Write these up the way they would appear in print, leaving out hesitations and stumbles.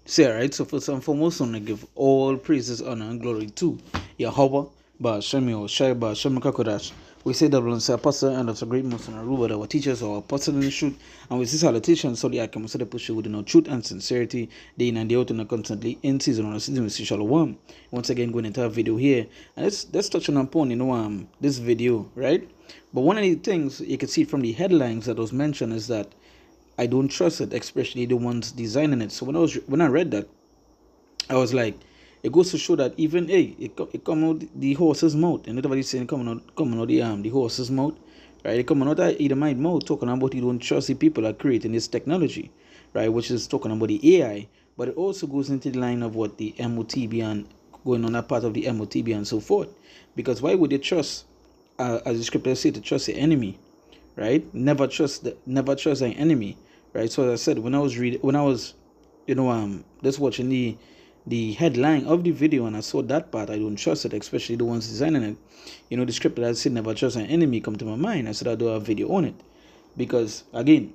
Say, alright, so first and foremost, I want to give all praises, honor, and glory to Yahweh, Ba'Shem Shai, Ba'Shem Kakodash. We say that we say apostle and of the great Muslim Aruba, our teachers, our apostle in the truth, and we say salutation, so the Akam, so the push within our truth and sincerity, day in and day out, and constantly in season on a season with Shalom. Once again, going into a video here, and let's touch on upon, this video, right? But one of the things you can see from the headlines that was mentioned is that I don't trust it, especially the ones designing it. So when I read that, I was like, it goes to show that even it come out the horse's mouth, and everybody's saying coming out the horse's mouth, right? It coming out of either my mouth talking about you don't trust the people that are creating this technology, right? Which is talking about the AI, but it also goes into the line of what the MOTB and going on that part of the MOTB and so forth. Because why would they trust, as the scripture says, to trust the enemy, right? Never trust an enemy, right? So as I said, when I was just watching the headline of the video and I saw that part, I don't trust it, especially the ones designing it. The script that I said never trust an enemy come to my mind. I said I do a video on it because again,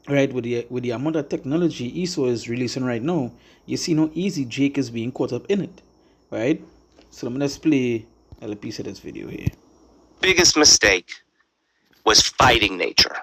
right, with the amount of technology ESO is releasing right now, you see no easy Jake is being caught up in it, right? So let's play a piece of this video here. Biggest mistake was fighting nature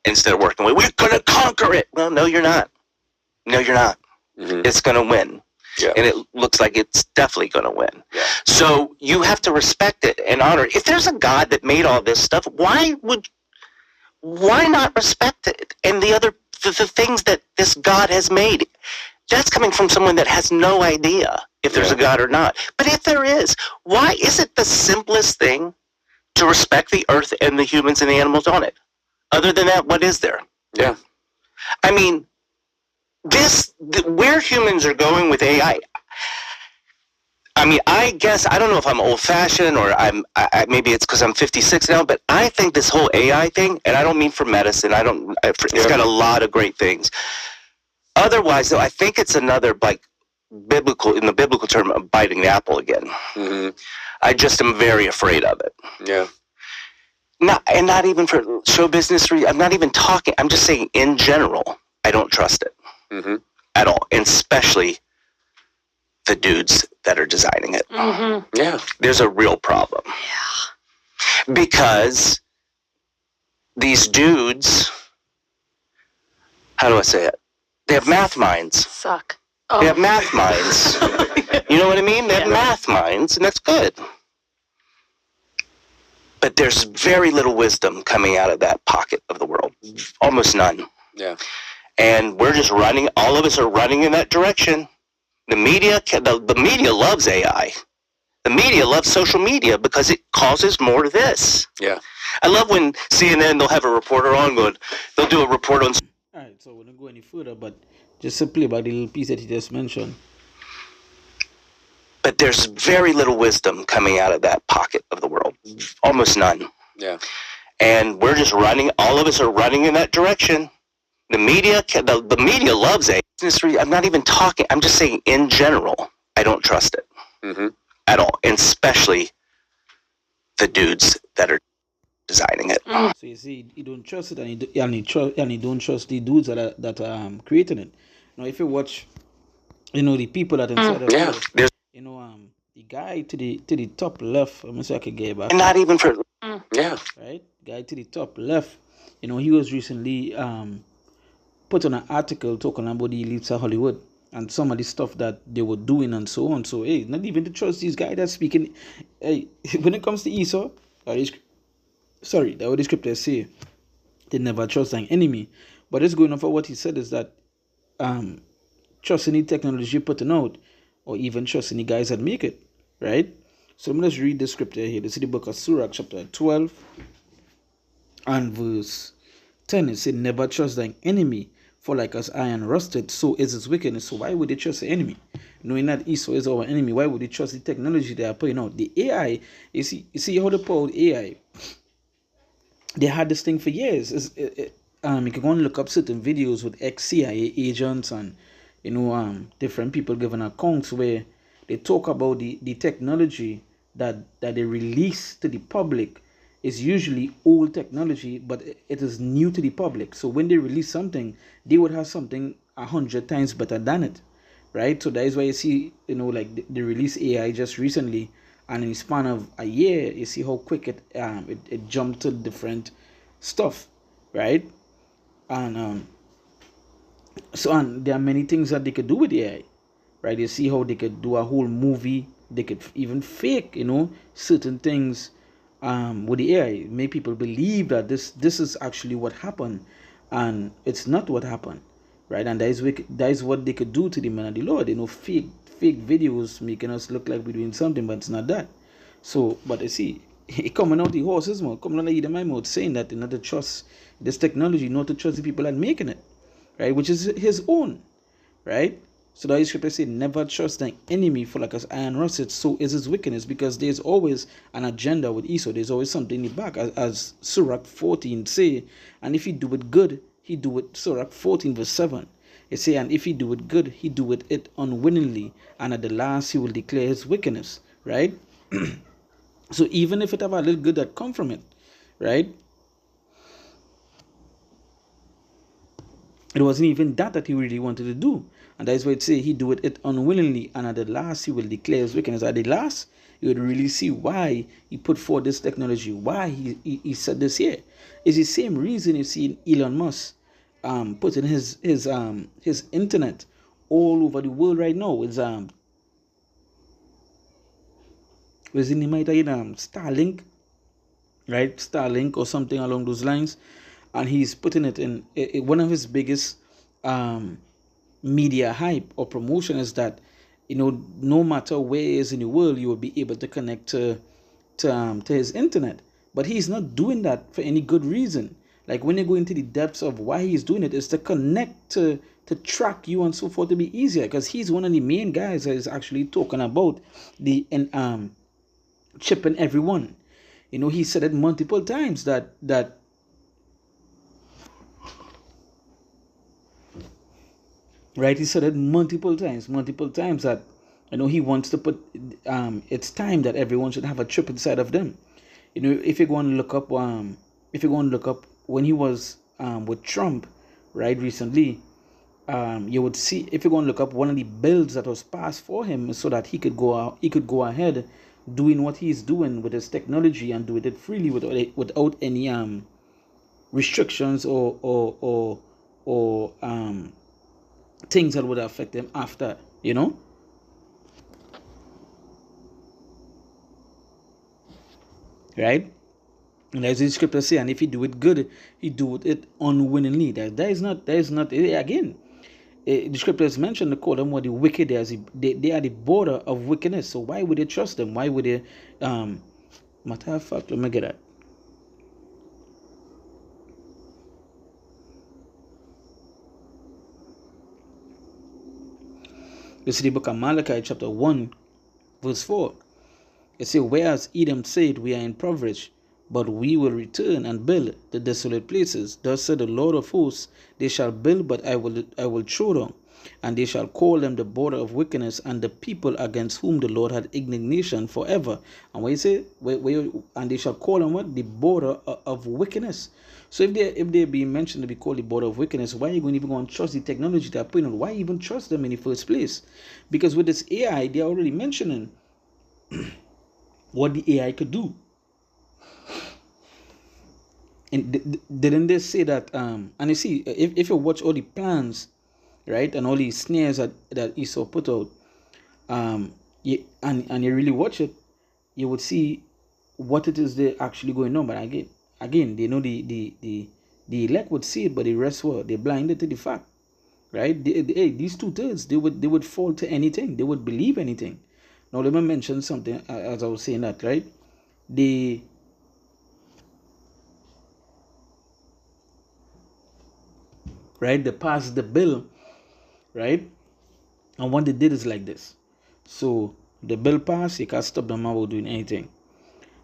instead of working with, we're going to conquer it. Well, no, you're not. No, you're not. Mm-hmm. It's going to win. Yeah. And it looks like it's definitely going to win. Yeah. So you have to respect it and honor it. If there's a God that made all this stuff, why not respect it? And the things that this God has made, that's coming from someone that has no idea if there's a God or not. But if there is, why is it the simplest thing to respect the earth and the humans and the animals on it? Other than that, what is there? Yeah. I mean, where humans are going with AI, I mean, I guess, I don't know if I'm old-fashioned or maybe it's because I'm 56 now, but I think this whole AI thing, and I don't mean for medicine, it's got a lot of great things. Otherwise, though, I think it's another, like, in the biblical term, of biting the apple again. Mm-hmm. I just am very afraid of it. Yeah. Not even for show business reasons. I'm not even talking. I'm just saying in general, I don't trust it at all, and especially the dudes that are designing it. Mm-hmm. Yeah, there's a real problem. Yeah, because these dudes, how do I say it? They have math minds. Suck. Oh. They have math minds. You know what I mean? They have math minds, and that's good. But there's very little wisdom coming out of that pocket of the world. Almost none. Yeah. And we're just running, all of us are running in that direction. The media loves AI. The media loves social media because it causes more of this. Yeah. I love when CNN, they'll have a reporter on they'll do a report on... All right, so we're not go any further, but just simply about the little piece that he just mentioned. But there's very little wisdom coming out of that pocket of the world. Almost none. Yeah. And we're just running, all of us are running in that direction. The media loves it. I'm not even talking, I'm just saying in general, I don't trust it at all. And especially the dudes that are designing it. So you see, you don't trust it, and you don't trust the dudes that are creating it. Now, if you watch, the people that inside of it, the guy to the top left, let me see if I can get back. And not even for, right, guy to the top left, he was recently put on an article talking about the elites of Hollywood and some of the stuff that they were doing and so on. So, hey, not even to trust these guys that's speaking. Hey, when it comes to Esau, that what the scriptures say, they never trust an enemy. But it's going on for what he said is that trust any technology putting out, or even trust any guys that make it, right? So let's read the scripture here. This is the book of Sirach, chapter 12 and verse 10. It said, never trust thine enemy, for like as iron rusted, so is its wickedness. So why would they trust the enemy? Knowing that Esau is our enemy, why would they trust the technology they are putting out? The AI, you see how they pull AI. They had this thing for years. You can go and look up certain videos with ex-CIA agents and different people giving accounts where they talk about the technology that they release to the public is usually old technology, but it is new to the public. So when they release something, they would have something 100 times better than it, right? So that is why you see, like they released AI just recently, and in the span of a year, you see how quick it jumped to different stuff, right? And and there are many things that they could do with AI, right? You see how they could do a whole movie. They could even fake, certain things with the AI, make people believe that this is actually what happened, and it's not what happened, right? And that is what they could do to the man of the Lord, fake videos making us look like we're doing something, but it's not that. So, but you see, it coming out the horse's mouth, coming out of my mouth, saying that not to trust this technology, not to trust the people that making it, right? Which is his own, right? So the scripture says, never trust thine enemy, for like as iron rusted, so is his wickedness, because there's always an agenda with Esau. There's always something in the back, as Sirach 14 say, and if he do it good, he do it, Sirach 14 verse 7. It say, and if he do it good, he do it unwillingly, and at the last he will declare his wickedness, right? So even if it have a little good that come from it, right? It wasn't even that he really wanted to do. And that is why it say he do it unwillingly, and at the last he will declare his wickedness. At the last, you would really see why he put forth this technology, why he said this here. It's the same reason you see Elon Musk putting his internet all over the world right now. It's was in the might Starlink, right? Starlink or something along those lines, and he's putting it in one of his biggest media hype or promotion is that no matter where he is in the world, you will be able to connect to his internet. But he's not doing that for any good reason. Like when you go into the depths of why he's doing it, is to connect to track you and so forth, to be easier, because he's one of the main guys that is actually talking about the chipping everyone. He said it multiple times that right, he said it multiple times that he wants to put it's time that everyone should have a chip inside of them. If you're going to look up when he was with Trump, right, recently, you would see, if you're going to look up one of the bills that was passed for him so that he could go ahead doing what he's doing with his technology and do it freely without any restrictions or things that would affect them after, right? And as the scripture say, and if he do it good, he do it unwillingly. That is not again. The scriptures mention to call them what the wicked as they are the border of wickedness. So why would they trust them? Why would they matter of fact, let me get that. This is the book of Malachi, chapter 1, verse 4. It says, whereas Edom said, we are impoverished, but we will return and build the desolate places. Thus said the Lord of hosts, they shall build, but I will throw down, and they shall call them the border of wickedness, and the people against whom the Lord had indignation forever. And what you say, and they shall call them what? The border of wickedness. So if they be mentioned to be called the border of wickedness, why are you going to even go and trust the technology they're putting on? Why even trust them in the first place? Because with this AI, they're already mentioning what the AI could do. And didn't they say that and you see, if you watch all the plans, right, and all the snares that Esau put out, and you really watch it, you would see what it is they're actually going on. But again, they know the elect would see it, but the rest were, they blinded to the fact, right? These 2/3, they would fall to anything, they would believe anything. Now let me mention something as I was saying that, right? They passed the bill, right? And what they did is like this. So the bill passed, you can't stop them about doing anything.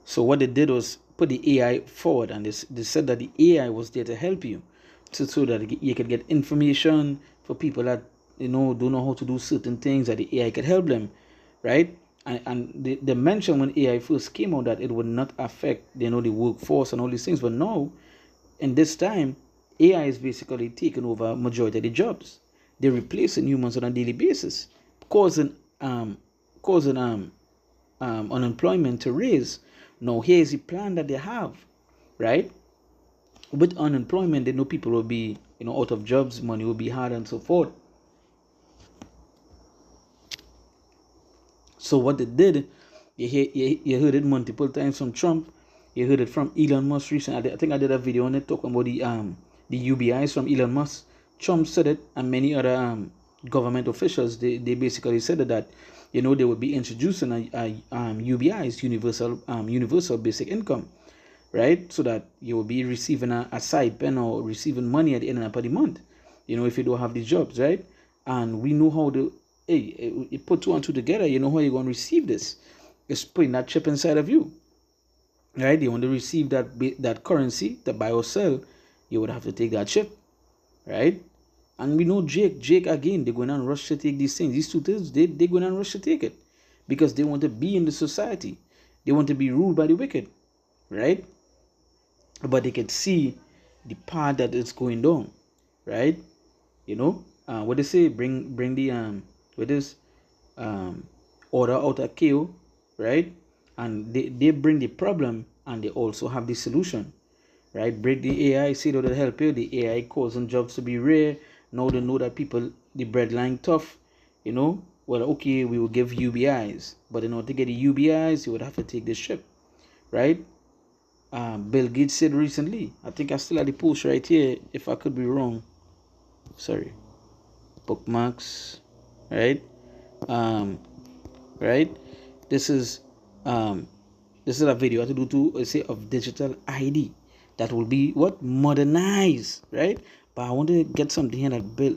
So what they did was put the AI forward, and they said that the AI was there to help you, so that you could get information for people that don't know how to do certain things, that the AI could help them, right? And they mentioned when AI first came out that it would not affect the workforce and all these things, but now in this time, AI is basically taking over majority of the jobs. They're replacing humans on a daily basis, causing unemployment to raise. Now here's the plan that they have, right? With unemployment, they know people will be, out of jobs, money will be hard, and so forth. So what they did, you heard it multiple times from Trump. You heard it from Elon Musk recently. I think I did a video on it talking about the UBIs from Elon Musk. Trump said it, and many other government officials. They basically said that they would be introducing a UBIs, universal basic income, right? So that you will be receiving a side pen or receiving money at the end of the month, if you don't have these jobs, right? And we know how to, you put two and two together, you know how you're going to receive this. It's putting that chip inside of you, right? You want to receive that currency, to buy or sell, you would have to take that chip, right? And we know Jake again, they're going to rush to take these things. These two things, they're going to rush to take it because they want to be in the society. They want to be ruled by the wicked, right? But they can see the path that it's going down, right? What they say, bring the with this order out of chaos, right? And they bring the problem and they also have the solution, right? Break the AI, see that will help you. The AI causing jobs to be rare. Now they know that people, the breadline tough, well, okay, we will give UBIs, but in order to get the UBIs, you would have to take this ship, right? Bill Gates said recently, I think I still had the post right here, if I could be wrong, sorry, bookmarks, right? Right, this is a video I have to do to say of digital ID that will be what modernized, right? But I want to get something here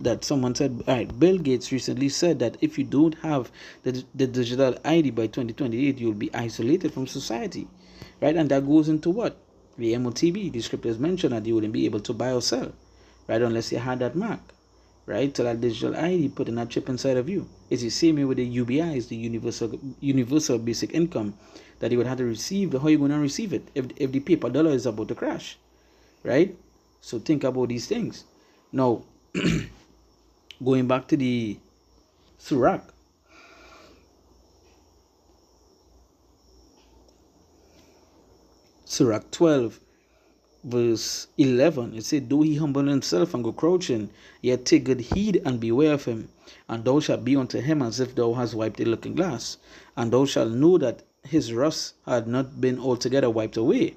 that someone said. All right, Bill Gates recently said that if you don't have the digital ID by 2028, you'll be isolated from society, right? And that goes into what the MOTB. The scriptures mentioned that you wouldn't be able to buy or sell, right, unless you had that mark, right? So that digital ID putting that chip inside of you. It's the same way with the UBIs, the universal basic income, that you would have to receive. How are you going to receive it if the paper dollar is about to crash, right? So think about these things. Now, going back to the Sirach. Sirach 12, verse 11, it said, though he humble himself and go crouching, yet take good heed and beware of him, and thou shalt be unto him as if thou hast wiped a looking glass, and thou shalt know that his rust had not been altogether wiped away,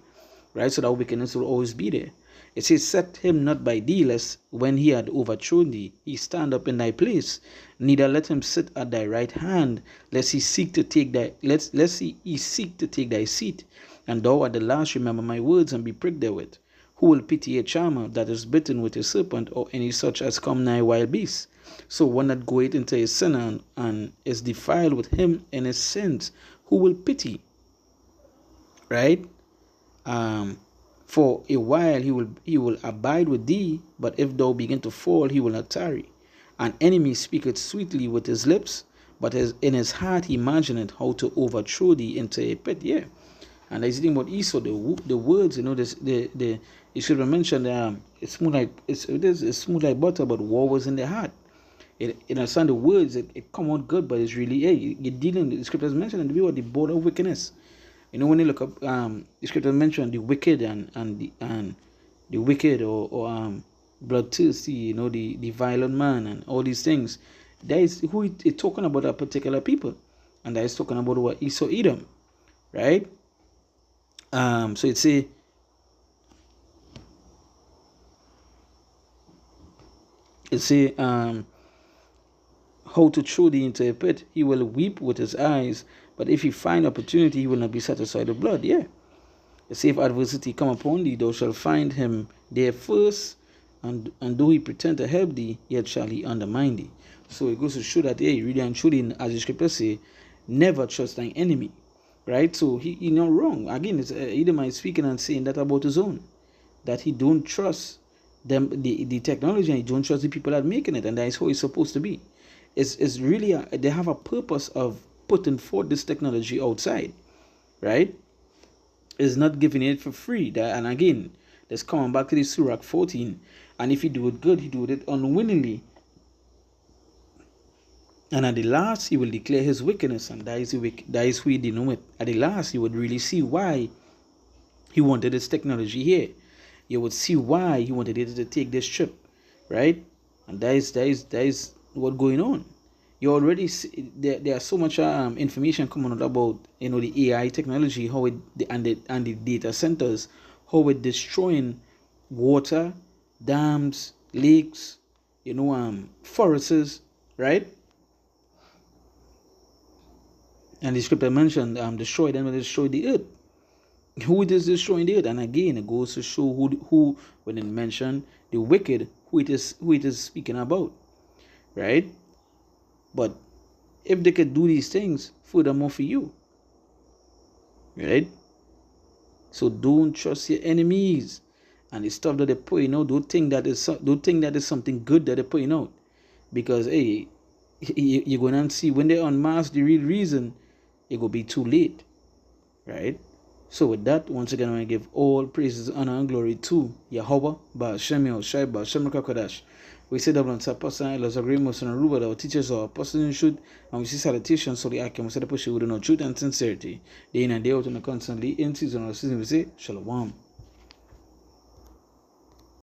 right? So that wickedness will always be there. It says, set him not by thee, lest when he had overthrown thee, he stand up in thy place. Neither let him sit at thy right hand, lest he seek to take thy seat. And thou at the last remember my words and be pricked therewith. Who will pity a charmer that is bitten with a serpent, or any such as come nigh wild beasts? So one that goeth into a sin and is defiled with him in his sins, who will pity? Right? For a while he will abide with thee, but if thou begin to fall, he will not tarry. An enemy speaketh sweetly with his lips, but in his heart he imagineth how to overthrow thee into a pit. Yeah. And I was thinking about Esau, the words, the it should have mentioned it's smooth like butter, but war was in their heart. It understand the words, it come out good, but it's really, you're dealing, the scriptures mentioned the border of wickedness. When you look up, the scripture mentioned the wicked and the wicked or bloodthirsty, the violent man and all these things. That is who it's talking about, a particular people, and that is talking about what Esau Edom, right? So it say, how to throw thee into a pit. He will weep with his eyes, but if he find opportunity, he will not be satisfied with blood. Yeah. If adversity come upon thee, thou shalt find him there first, and though he pretend to help thee, yet shall he undermine thee. So it goes to show that, really and truly, as the scripture say, never trust thine enemy, right? So he not wrong. Again, it's Edomite speaking and saying that about his own, that he don't trust them, the technology, and he don't trust the people that are making it, and that is how it's supposed to be. It's really, they have a purpose of putting forth this technology outside, right? Is not giving it for free. And again, let's come back to the Sirach 14. And if he do it good, he do it unwillingly. And at the last, he will declare his wickedness, and that is who he dealing with. At the last, you would really see why he wanted this technology here. You would see why he wanted it to take this trip, right? And that is what going on. You already see, there are so much information coming out about the AI technology, how and the data centers, how it destroying water, dams, lakes, forests, right? And the scripture mentioned destroy them and destroy the earth. Who it is destroying the earth? And again, it goes to show who when it mentioned the wicked, who it is speaking about, right? But if they could do these things, furthermore for you, right? So don't trust your enemies and the stuff that they're putting out. Don't think that is something good that they're putting out, because hey, you're gonna see when they unmask the real reason, it will be too late, right? So with that, once again, I want to give all praises, honor, and glory to Yahweh, Ba'Shem Yahushai, Ba'Shem Rakakodash. We say that on Apostle, Elohim, great most and Aruba, our teachers, our apostles in truth, and we see salutations, so the Akim, we say the push with no truth and sincerity. Day in and day out, and constantly in season or season, we say, Shalom.